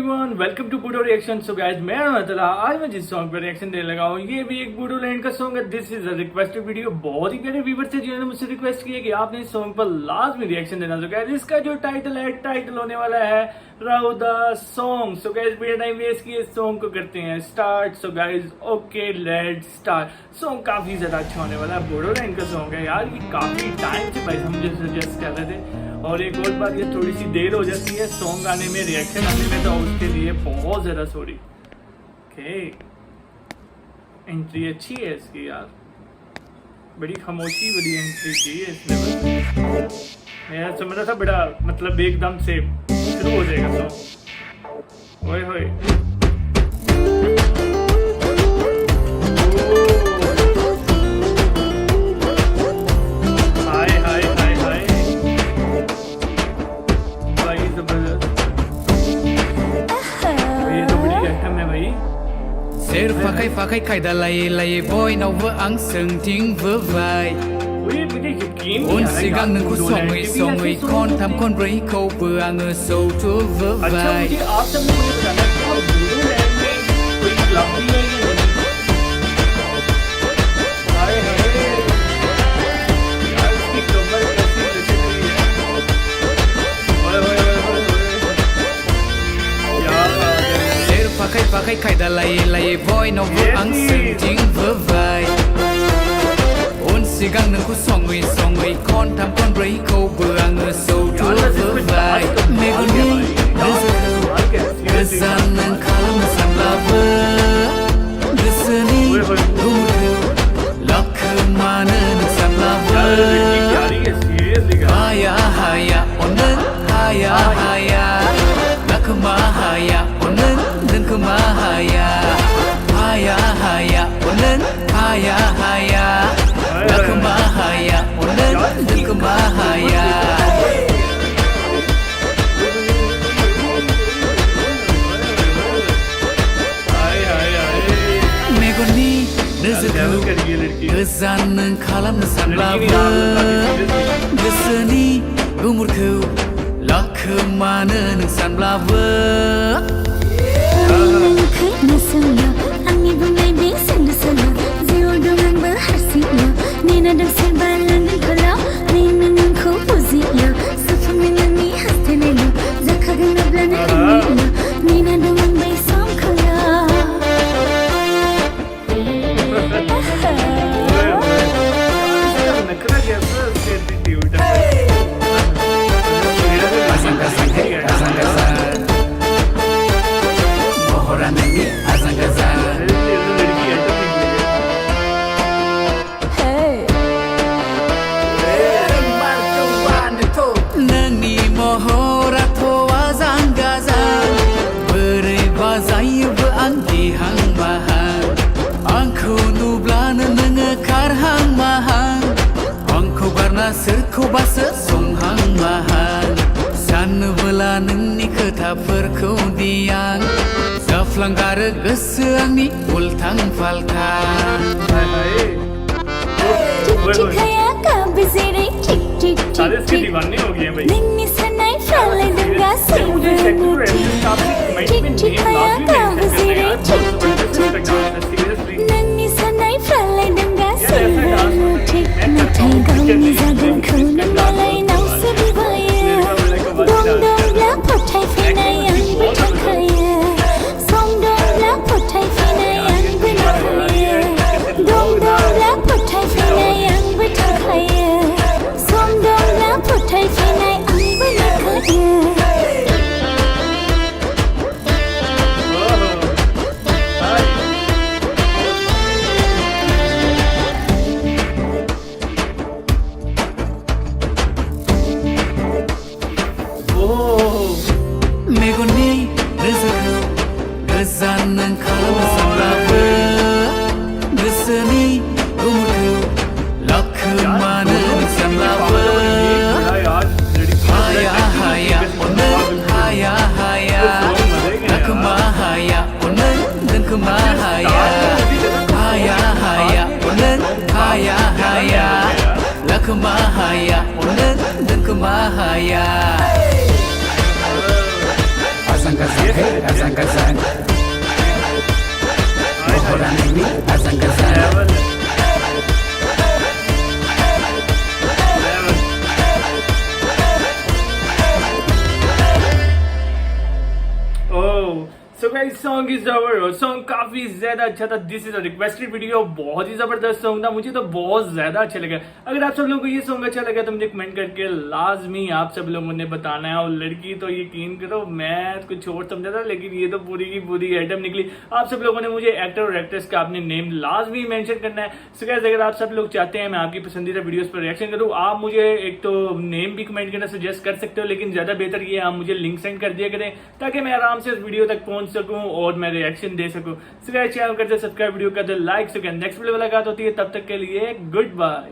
Everyone, welcome to बूडो reaction. So guys, मैं अतला आज मैं जिस सॉन्ग पर रिएक्शन देने लगा हूँ ये भी एक बूडो लैंड का सॉन्ग है। This is a requested video. बहुत ही प्यारे व्यूअर थे जिन्होंने मुझसे रिक्वेस्ट किया कि आपने इस सॉन्ग पर लास्ट में रिएक्शन देना। सो गाइस, इसका जो टाइटल होने वाला है राउदा सॉन्ग। सो गाइस, बिना टाइम वेस्ट किए इस सॉन्ग को करते हैं start. So guys, okay let's start. Song काफी ज्यादा अच्छा होने वाला है। बूडो लैंड का सॉन्ग है यार, ये काफी टाइम से भाई हम मुझे सजेस्ट कर रहे थे। और एक और बात, ये थोड़ी सी देर हो जाती है सॉन्ग आने में, रिएक्शन आने में, तो उसके लिए बहुत ज्यादा सॉरी। ओके, एंट्री अच्छी है इसकी यार, बड़ी खामोशी वाली एंट्री की है इसने। मैं समझ रहा था बड़ा मतलब एकदम से शुरू हो जाएगा सॉन्ग। ओए होए, Fakai kai da laye boynaवबो आं सोंथिंबोबाय उन सिगां नोंखौ सङै खनथाम खनब्रैखौबो आङो सौथुबोबाय Fakai kai da laye boynaवबो आं सोंथिंबोबाय उन सिगां नोंखौ सङै खनथाम खनब्रैखौबो आङो सौथुबोबाय मेगननि नोजोरखौ गोजान नों खालामनो सानब्लाबो गोसोनि गुमुरखौ लाखोमानो नों सानब्लाबो हाया अननो हाया लाखोमा हाया अननो दोनखोमा हाया अननो हाया लाखोमा हाया अननो दोनखोमा हाया मेगननि नोजोरखौ गोजान नों खालामनो सानब्लाबो गोसोनि गुमुरखौ लाखोमानो नों सानब्लाबो नोंखौनो सोंला आंनि बुंनाय बे सोंनो सोला जेराव दं आंबो हारसिंला नेनादों सोरबा लांगोनफोराव नेनो नोंखौ बुजिला जाफुंनो नोंनि हास्थायनायल' जाखागोन अब्लानो आंनिल' नेनादों आं बे समखौल' सोरखौबासो संहां माहां सानबोला नोंनि खोथाफोरखौ दि आं जाफ्लांगारो गोसो आंनि उल्थां फाल्थां चिट्ठिया गाबो जेरै टिक टिक टिक टिक नोंनि साननायफ्रालाय जों गासैबो चिट्ठिया गाबो जेरै टिक टिक टिक नोंनि साननायफ्रालाय जों गासैबो थिक नाथाय गावनि जागोनखौ नों मालायनावसो बिबायो दं दंब्ला फोथायफैनाय आंबो थाखायो सम दंब्ला फोथायफैनाय आंबो नाखायो दं दंब्ला फोथायफैनाय आंबो थाखायो सम दंब्ला फोथायफैनाय आंबो नाखायो मेगननि नोजोरखौ गोजान नों खालामनो सानब्लाबो गोसोनि गुमुरखौ लाखोमानो नों सानब्लाबो हाया अननो हाया लाखोमा हाया अननो दोनखोमा हाया अननो हाया लाखोमा हाया अननो दोनखोमा हाया gazang, hey, gazang, gazang. Orang ini gazang, gazang. So guys, song is over. Song काफी ज्यादा अच्छा था. This is a requested video. बहुत ही जबरदस्त सॉन्ग था. मुझे तो बहुत ज्यादा अच्छा लगा. अगर आप सब लोगों को ये सॉन्ग अच्छा लगा तो मुझे कमेंट करके लाजमी आप सब लोगों ने बताना है. और लड़की तो यकीन करो मैं कुछ और समझा था लेकिन ये तो पूरी की पूरी आइटम निकली. आप सब लोगों ने मुझे एक्टर और एक्ट्रेस का अपने नेम लाजमी मेंशन करना है. So guys, अगर आप सब लोग चाहते हैं मैं आपकी पसंदीदा वीडियोस पर रिएक्शन करूँ, आप मुझे एक तो नेम भी कमेंट करना सजेस्ट कर सकते हो, लेकिन ज्यादा बेहतर ये आप मुझे लिंक सेंड कर दिया करें ताकि मैं आराम से इस वीडियो तक पहुंच सकूं और मैं रिएक्शन दे सकूं. चैनल करते सब्सक्राइब, वीडियो करते लाइक. नेक्स्ट वीडियो मुलाकात होती है, तब तक के लिए गुड बाय.